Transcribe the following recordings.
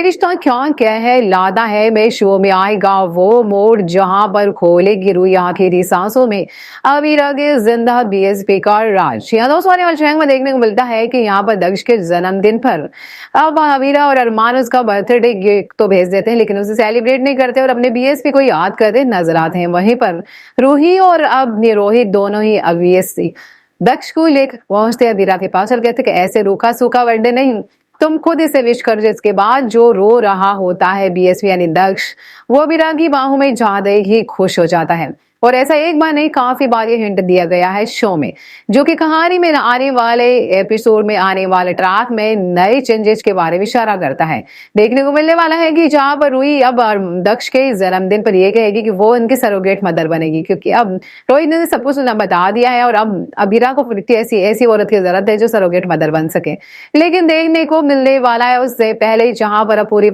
रिश्ता क्या क्या है लादा है में शो में आएगा वो मोड़ जहां पर खोलेगी रूही आखिरी सांसों में अबीरा के जिंदा बीएसपी का राज। यहाँ दोस्तों आने वाले में देखने को मिलता है कि यहाँ पर दक्ष के जन्मदिन पर अब अबीरा और अरमान उसका बर्थडे गिफ्ट तो भेज देते हैं लेकिन उसे सेलिब्रेट नहीं करते और अपने बीएसपी को याद करते नजर आते हैं। वहीं पर रूही और अब रोहित दोनों ही बीएसपी दक्ष को लेकर पहुंचते अबीरा के पास और कहते कि ऐसे रूखा सूखा बर्थडे नहीं, तुम खुद इसे विश कर। जिसके बाद जो रो रहा होता है बीएसपी यानी दक्ष, वो अबीरा की बाहों में जाते ही खुश हो जाता है। और ऐसा एक बार नहीं, काफी बार ये हिंट दिया गया है शो में, जो कि कहानी में आने वाले एपिसोड में आने वाले ट्रैक में नए चेंजेस के बारे में इशारा करता है। देखने को मिलने वाला है कि जहां पर रूही अब दक्ष के जन्मदिन पर ये कहेगी कि वो उनकी सरोगेट मदर बनेगी, क्योंकि अब रोहित ने सब कुछ बता दिया है और अब अबीरा को ऐसी ऐसी औरत की जरूरत है जो सरोगेट मदर बन सके। लेकिन देखने को मिलने वाला है उससे पहले जहां पर पूरी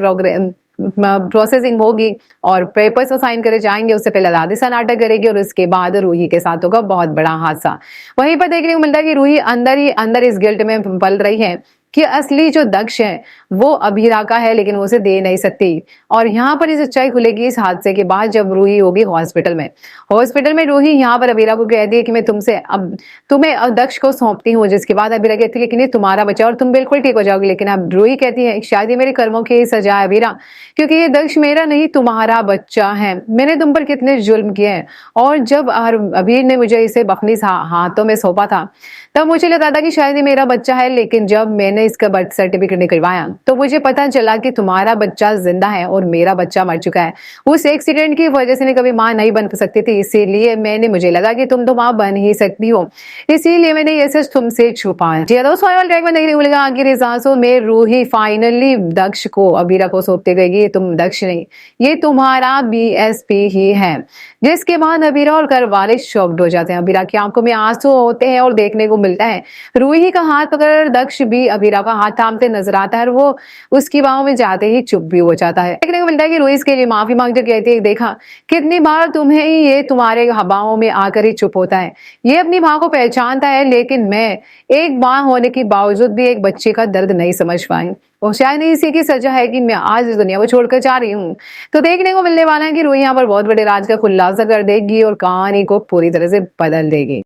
प्रोसेसिंग होगी और पेपर्स को साइन करे जाएंगे, उससे पहले राधिका नाटक करेगी और उसके बाद रूही के साथ होगा बहुत बड़ा हादसा। वहीं पर देखने को मिलता है कि रूही अंदर ही अंदर इस गिल्ट में पल रही है कि असली जो दक्ष है वो अबीरा का है लेकिन वो उसे दे नहीं सकती। और यहाँ पर ये सच्चाई खुलेगी इस हादसे के बाद जब रूही होगी हॉस्पिटल में रूही यहाँ पर अबीरा को कहती है कि मैं तुम्हें दक्ष को सौंपती हूँ। जिसके बाद अबीरा कहती है कि नहीं, तुम्हारा बच्चा और तुम बिल्कुल ठीक हो जाओगे। लेकिन अब रूही कहती है शायद ये मेरे कर्मों की सजा है अबीरा, क्योंकि ये दक्ष मेरा नहीं तुम्हारा बच्चा है। मैंने तुम पर कितने जुल्म किए हैं और जब अबीर ने मुझे इसे अपनी हाथों में सौंपा था तब मुझे लगा था कि शायद ये मेरा बच्चा है, लेकिन जब मैंने इसका बर्थ सर्टिफिकेट निकलवाया तो मुझे पता चला कि तुम्हारा बच्चा जिंदा है और मेरा बच्चा मर चुका है। उस एक्सीडेंट की वजह से मैं कभी माँ नहीं बन सकती थी, इसीलिए मुझे लगा कि तुम तो माँ बन ही सकती हो, इसीलिए मैंने ये सच तुमसे छुपाया। आखिरी सांसों में रूही फाइनली दक्ष को अबीरा को सौंपते गई, ये तुम दक्ष नहीं, ये तुम्हारा बीएसपी ही है। जिसके बाद अबीरा और घर वाले शॉक्ड हो जाते हैं। अबीरा की आंखों में आंसू होते हैं और देखने को मिलता है रूही का हाथ पकड़ दक्ष भी अबीरा का हाथ थामते नजर आता है और वो उसकी बाहों में जाते ही चुप भी हो जाता है। देखने को मिलता है कि रूही इसके लिए माफी मांगते कहती है, देखा कितनी बार तुम्हें ही ये तुम्हारे बाहों में आकर ही चुप होता है, ये अपनी माँ को पहचानता है, लेकिन मैं एक माँ होने के बावजूद भी एक बच्चे का दर्द नहीं समझ पाई और शायद इसी की सजा है कि मैं आज इस दुनिया को छोड़कर जा रही हूँ। तो देखने को मिलने वाला है कि रूही यहाँ पर बहुत बड़े राज का खुलासा कर देगी और कहानी को पूरी तरह से बदल देगी।